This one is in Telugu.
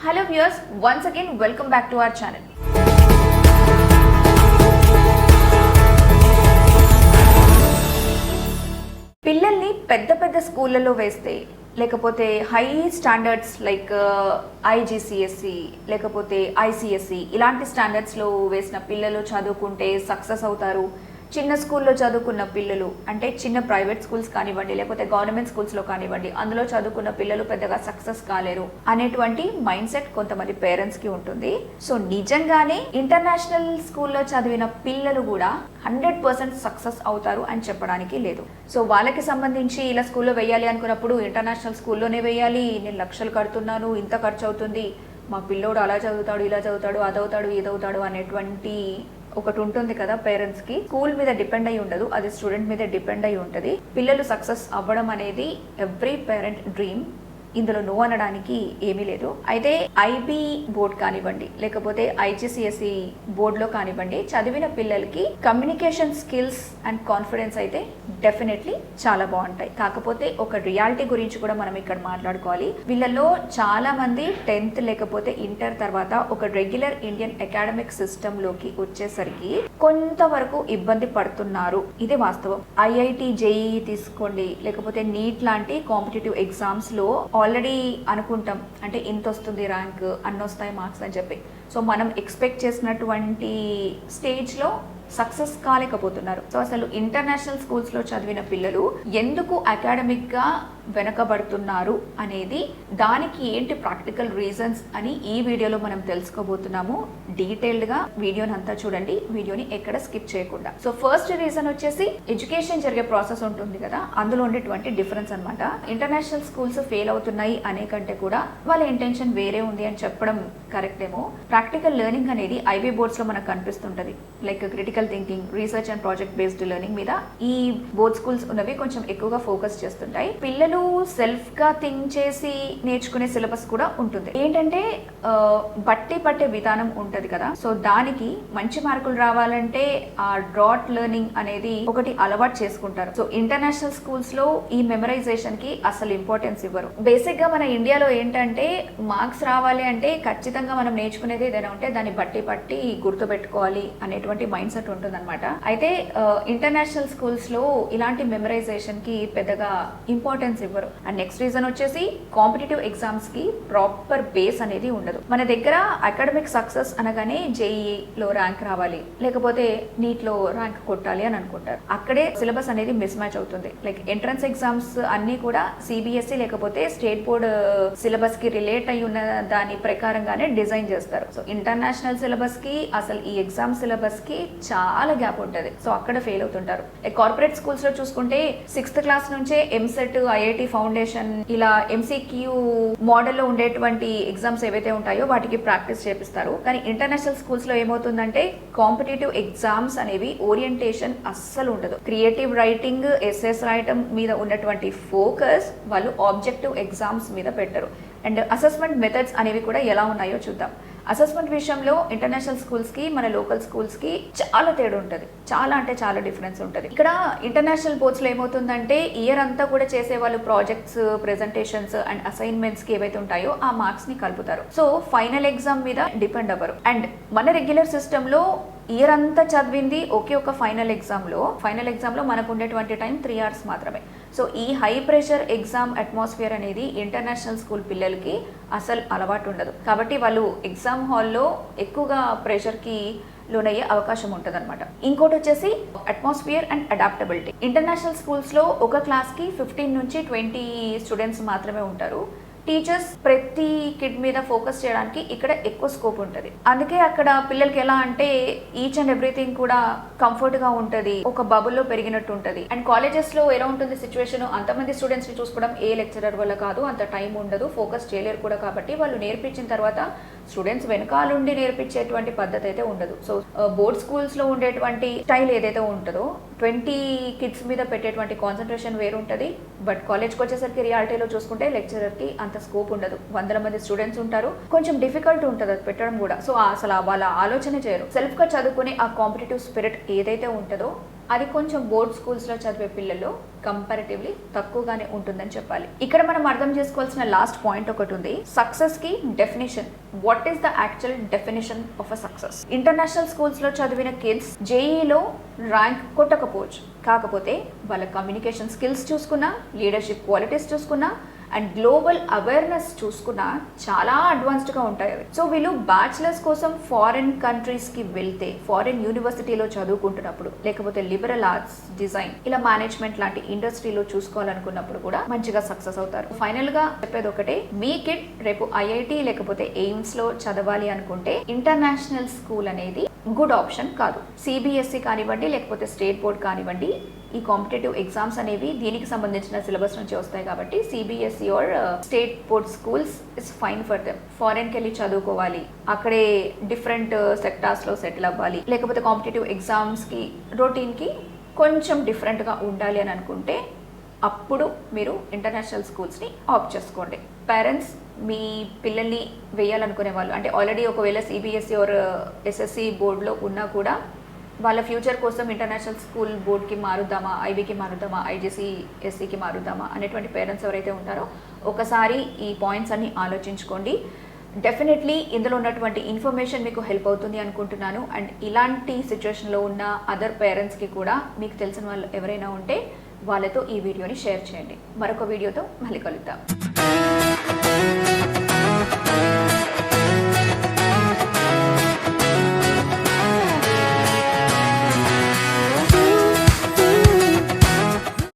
Hello viewers, once again welcome back to our channel. పిల్లల్ని పెద్ద పెద్ద స్కూళ్ళలో వేస్తే లేకపోతే హై స్టాండర్డ్స్ లైక్ ఐజీసీఎస్సి లేకపోతే ఐసిఎస్సి ఇలాంటి స్టాండర్డ్స్లో వేసిన పిల్లలు చదువుకుంటే సక్సెస్ అవుతారు. చిన్న స్కూల్లో చదువుకున్న పిల్లలు అంటే చిన్న ప్రైవేట్ స్కూల్స్ కానివ్వండి లేకపోతే గవర్నమెంట్ స్కూల్స్లో కానివ్వండి అందులో చదువుకున్న పిల్లలు పెద్దగా సక్సెస్ కాలేరు అనేటువంటి మైండ్ సెట్ కొంతమంది పేరెంట్స్కి ఉంటుంది. సో నిజంగానే ఇంటర్నేషనల్ స్కూల్లో చదివిన పిల్లలు కూడా 100% సక్సెస్ అవుతారు అని చెప్పడానికి లేదు. సో వాళ్ళకి సంబంధించి ఇలా స్కూల్లో వేయాలి అనుకున్నప్పుడు ఇంటర్నేషనల్ స్కూల్లోనే వేయాలి, నేను లక్షలు కడుతున్నాను, ఇంత ఖర్చు అవుతుంది, మా పిల్లోడు అలా చదువుతాడు, ఇలా చదువుతాడు, అదవుతాడు, ఇదవుతాడు అనేటువంటి ఒకటి ఉంటుంది కదా పేరెంట్స్కి. స్కూల్ మీద డిపెండ్ అయి ఉండదు, అది స్టూడెంట్ మీద డిపెండ్ అయి ఉంటుంది. పిల్లలు సక్సెస్ అవ్వడం అనేది ఎవ్రీ పేరెంట్ డ్రీమ్, ఇందులో నో అనడానికి ఏమీ లేదు. అయితే ఐబీ బోర్డ్ కానివ్వండి లేకపోతే ఐజీసీఎస్ఈ బోర్డులో కానివ్వండి చదివిన పిల్లలకి కమ్యూనికేషన్ స్కిల్స్ అండ్ కాన్ఫిడెన్స్ అయితే డెఫినెట్లీ చాలా బాగుంటాయి. కాకపోతే ఒక రియాలిటీ గురించి కూడా మనం ఇక్కడ మాట్లాడుకోవాలి. వీళ్ళలో చాలా మంది 10th లేకపోతే ఇంటర్ తర్వాత ఒక రెగ్యులర్ ఇండియన్ అకాడమిక్ సిస్టంలోకి వచ్చేసరికి కొంతవరకు ఇబ్బంది పడుతున్నారు, ఇదే వాస్తవం. ఐఐటి జేఈఈ తీసుకోండి లేకపోతే నీట్ లాంటి కాంపిటేటివ్ ఎగ్జామ్స్ లో ఆల్రెడీ అనుకుంటాం అంటే ఇంత వస్తుంది ర్యాంక్, అన్ని వస్తాయి మార్క్స్ అని చెప్పి. సో మనం ఎక్స్పెక్ట్ చేసినటువంటి స్టేజ్లో సక్సెస్ కాలేకపోతున్నారు. సో అసలు ఇంటర్నేషనల్ స్కూల్స్లో చదివిన పిల్లలు ఎందుకు అకాడమిక్గా వెనకబడుతున్నారు అనేది, దానికి ఏంటి ప్రాక్టికల్ రీజన్స్ అని ఈ వీడియోలో మనం తెలుసుకోబోతున్నాము. డీటెయిల్డ్గా వీడియోని అంతా చూడండి, వీడియోని ఎక్కడ స్కిప్ చేయకుండా. సో ఫస్ట్ రీజన్ వచ్చేసి ఎడ్యుకేషన్ జరిగే ప్రాసెస్ ఉంటుంది కదా, అందులో ఉండేటువంటి డిఫరెన్స్ అనమాట. ఇంటర్నేషనల్ స్కూల్స్ ఫెయిల్ అవుతున్నాయి అనే కంటే కూడా వాళ్ళ ఇంటెన్షన్ వేరే ఉంది అని చెప్పడం కరెక్ట్ ఏమో. ప్రాక్టికల్ లెర్నింగ్ అనేది ఐబీ బోర్డ్స్లో మనకు కనిపిస్తుంటది. Like critical thinking, research and project based learning మీద ఈ బోర్డ్ స్కూల్స్ ఉన్నవి కొంచెం ఎక్కువగా ఫోకస్ చేస్తుంటాయి. పిల్లలు సెల్ఫ్ గా థింక్ చేసి నేర్చుకునే సిలబస్ కూడా ఉంటుంది. ఏంటంటే బట్టి పట్టే విధానం ఉంటది కదా, సో దానికి మంచి మార్కులు రావాలంటే ఆ డ్రాట్ లెర్నింగ్ అనేది ఒకటి అలవాటు చేసుకుంటారు. సో ఇంటర్నేషనల్ స్కూల్స్ లో ఈ మెమరైజేషన్ కి అసలు ఇంపార్టెన్స్ ఇవ్వరు. బేసిక్ గా మన ఇండియాలో ఏంటంటే మార్క్స్ రావాలి అంటే ఖచ్చితంగా మనం నేర్చుకునేది ఏదైనా ఉంటే దాన్ని బట్టి పట్టి గుర్తు పెట్టుకోవాలి అనేటువంటి మైండ్ సెట్ ఉంటుంది అనమాట. అయితే ఇంటర్నేషనల్ స్కూల్స్ లో ఇలాంటి మెమరైజేషన్ కి పెద్దగా ఇంపార్టెన్స్ ఇవ్వరు. అండ్ నెక్స్ట్ రీజన్ వచ్చేసి కాంపిటేటివ్ ఎగ్జామ్స్ కి ప్రాపర్ బేస్ అనేది ఉండదు. మన దగ్గర అకాడమిక్ సక్సెస్ అనగానే జేఈలో ర్యాంక్ రావాలి లేకపోతే నీట్ లో ర్యాంక్ కొట్టాలి అని అనుకుంటారు. అక్కడే సిలబస్ అనేది మిస్ మ్యాచ్ అవుతుంది. లైక్ ఎంట్రన్స్ ఎగ్జామ్స్ అన్ని కూడా సిబిఎస్ఈ లేకపోతే స్టేట్ బోర్డ్ సిలబస్ కి రిలేట్ అయి ఉన్న దాని ప్రకారంగానే డిజైన్ చేస్తారు. సో ఇంటర్నేషనల్ సిలబస్ కి అసలు ఈ ఎగ్జామ్ సిలబస్ కి చాలా గ్యాప్ ఉంటుంది. సో అక్కడ ఫెయిల్ అవుతుంటారు. కార్పొరేట్ స్కూల్స్ లో చూసుకుంటే 6th క్లాస్ నుంచే ఎంసెట్, ఐఐటి ఫౌండేషన్ ఇలా ఎంసీక్యూ మోడల్లో ఉండేటువంటి ఎగ్జామ్స్ ఏవైతే ఉంటాయో వాటికి ప్రాక్టీస్ చేపిస్తారు. కానీ ఇంటర్నేషనల్ స్కూల్స్ లో ఏమవుతుందంటే కాంపిటేటివ్ ఎగ్జామ్స్ అనేవి ఓరియంటేషన్ అస్సలు ఉండదు. క్రియేటివ్ రైటింగ్, ఎస్ఎస్ రాయటం మీద ఉన్నటువంటి ఫోకస్ వాళ్ళు ఆబ్జెక్టివ్ ఎగ్జామ్స్ మీద పెట్టరు. అండ్ అసెస్మెంట్ మెథడ్స్ అనేవి కూడా ఎలా ఉన్నాయో చూద్దాం. అసెస్మెంట్ విషయంలో ఇంటర్నేషనల్ స్కూల్స్ కి మన లోకల్ స్కూల్స్ కి చాలా తేడా ఉంటుంది. చాలా అంటే చాలా డిఫరెన్స్ ఉంటుంది. ఇక్కడ ఇంటర్నేషనల్ బోర్డ్స్ లో ఏమవుతుందంటే ఇయర్ అంతా కూడా చేసే వాళ్ళు ప్రాజెక్ట్స్, ప్రెజెంటేషన్స్ అండ్ అసైన్మెంట్స్ కి ఏవైతే ఉంటాయో ఆ మార్క్స్ ని కలుపుతారు. సో ఫైనల్ ఎగ్జామ్ మీద డిపెండ్ అవ్వరు. అండ్ మన రెగ్యులర్ సిస్టమ్ లో ఇయర్ అంతా చదివింది ఒకే ఒక ఫైనల్ ఎగ్జామ్ లో మనకు ఉండేటువంటి టైం 3 hours మాత్రమే. సో ఈ హై ప్రెషర్ ఎగ్జామ్ అట్మాస్ఫియర్ అనేది ఇంటర్నేషనల్ స్కూల్ పిల్లలకి అసలు అలవాటు ఉండదు. కాబట్టి వాళ్ళు ఎగ్జామ్ హాల్లో ఎక్కువగా ప్రెషర్కి లోనయ్యే అవకాశం ఉంటుంది అనమాట. ఇంకోటి వచ్చేసి అట్మాస్ఫియర్ అండ్ అడాప్టబిలిటీ. ఇంటర్నేషనల్ స్కూల్స్లో ఒక క్లాస్కి 15 నుంచి 20 స్టూడెంట్స్ మాత్రమే ఉంటారు. టీచర్స్ ప్రతి కిడ్ మీద ఫోకస్ చేయడానికి ఇక్కడ ఎక్కువ స్కోప్ ఉంటుంది. అందుకే అక్కడ పిల్లలకి ఎలా అంటే ఈచ్ అండ్ ఎవ్రీథింగ్ కూడా కంఫర్ట్ గా ఉంటుంది, ఒక బబుల్లో పెరిగినట్టు ఉంటుంది. అండ్ కాలేజెస్ లో ఎలా ఉంటుంది సిచ్యువేషన్, అంతమంది స్టూడెంట్స్ ని చూసుకోవడం ఏ లెక్చరర్ వల్ల కాదు, అంత టైం ఉండదు, ఫోకస్ చేయలేరు కూడా. కాబట్టి వాళ్ళు నేర్పించిన తర్వాత స్టూడెంట్స్ వెనకాలండి నేర్పించేటువంటి పద్ధతి అయితే ఉండదు. సో బోర్డ్ స్కూల్స్ లో ఉండేటువంటి స్టైల్ ఏదైతే ఉంటుందో 20 కిడ్స్ మీద పెట్టేటువంటి కాన్సన్ట్రేషన్ వేరుంటుంది. బట్ కాలేజ్కి వచ్చేసరికి రియాలిటీలో చూసుకుంటే లెక్చరర్కి అంత స్కోప్ ఉండదు. 100 మంది స్టూడెంట్స్ ఉంటారు, కొంచెం డిఫికల్ట్ ఉంటుంది అది పెట్టడం కూడా. సో అసలు వాళ్ళ ఆలోచన చేయరు. సెల్ఫ్గా చదువుకునే ఆ కాంపిటేటివ్ స్పిరిట్ ఏదైతే ఉంటుందో అది కొంచెం బోర్డ్ స్కూల్స్లో చదివే పిల్లలు కంపారిటివ్లీ తక్కువగానే ఉంటుందని చెప్పాలి. ఇక్కడ మనం అర్థం చేసుకోవాల్సిన లాస్ట్ పాయింట్ ఒకటి ఉంది. సక్సెస్కి definition. What is the actual definition of a success? International స్కూల్స్లో చదివిన కిడ్స్ జేఈలో ర్యాంక్ కొట్టకపోవచ్చు, కాకపోతే వాళ్ళ కమ్యూనికేషన్ స్కిల్స్ చూసుకున్నా, లీడర్షిప్ క్వాలిటీస్ చూసుకున్నా అండ్ గ్లోబల్ అవేర్నెస్ చూసుకున్నా చాలా అడ్వాన్స్డ్గా ఉంటాయి అవి. సో వీళ్ళు బ్యాచిలర్స్ కోసం ఫారిన్ కంట్రీస్కి వెళ్తే, ఫారిన్ యూనివర్సిటీలో చదువుకుంటున్నప్పుడు, లేకపోతే లిబరల్ ఆర్ట్స్, డిజైన్, ఇలా మేనేజ్మెంట్ లాంటి ఇండస్ట్రీలో చూసుకోవాలనుకున్నప్పుడు కూడా మంచిగా సక్సెస్ అవుతారు. ఫైనల్గా చెప్పేది ఒకటే, మీ కిడ్ రేపు ఐఐటి లేకపోతే ఎయిమ్స్లో చదవాలి అనుకుంటే ఇంటర్నేషనల్ స్కూల్ అనేది గుడ్ ఆప్షన్ కాదు. సిబిఎస్ఈ కానివ్వండి లేకపోతే స్టేట్ బోర్డ్ కానివ్వండి, ఈ కాంపిటేటివ్ ఎగ్జామ్స్ అనేవి దీనికి సంబంధించిన సిలబస్ నుంచి వస్తాయి కాబట్టి CBSE or state board schools is fine for them. ఫారెన్కి వెళ్ళి చదువుకోవాలి, అక్కడే డిఫరెంట్ సెక్టార్స్లో సెటిల్ అవ్వాలి, లేకపోతే కాంపిటేటివ్ ఎగ్జామ్స్కి రొటీన్కి కొంచెం డిఫరెంట్గా ఉండాలి అని అనుకుంటే అప్పుడు మీరు ఇంటర్నేషనల్ స్కూల్స్ని ఆప్ట్ చేసుకోండి. పేరెంట్స్ మీ పిల్లల్ని వేయాలనుకునే వాళ్ళు, అంటే ఆల్రెడీ ఒకవేళ సిబిఎస్ఈ ఆర్ ఎస్ఎస్సి బోర్డులో ఉన్నా కూడా వాళ్ళ ఫ్యూచర్ కోసం ఇంటర్నేషనల్ స్కూల్ బోర్డ్కి మారుద్దామా, ఐబీకి మారుద్దామా, ఐజీసీఎస్సికి మారుద్దామా అనేటువంటి పేరెంట్స్ ఎవరైతే ఉంటారో ఒకసారి ఈ పాయింట్స్ అన్ని ఆలోచించుకోండి. డెఫినెట్లీ ఇందులో ఉన్నటువంటి ఇన్ఫర్మేషన్ మీకు హెల్ప్ అవుతుంది అనుకుంటున్నాను. అండ్ ఇలాంటి సిచ్యువేషన్లో ఉన్న అదర్ పేరెంట్స్కి కూడా మీకు తెలిసిన వాళ్ళు ఎవరైనా ఉంటే వాళ్ళతో ఈ వీడియోని షేర్ చేయండి. మరొక వీడియోతో మళ్ళీ కలుద్దాం.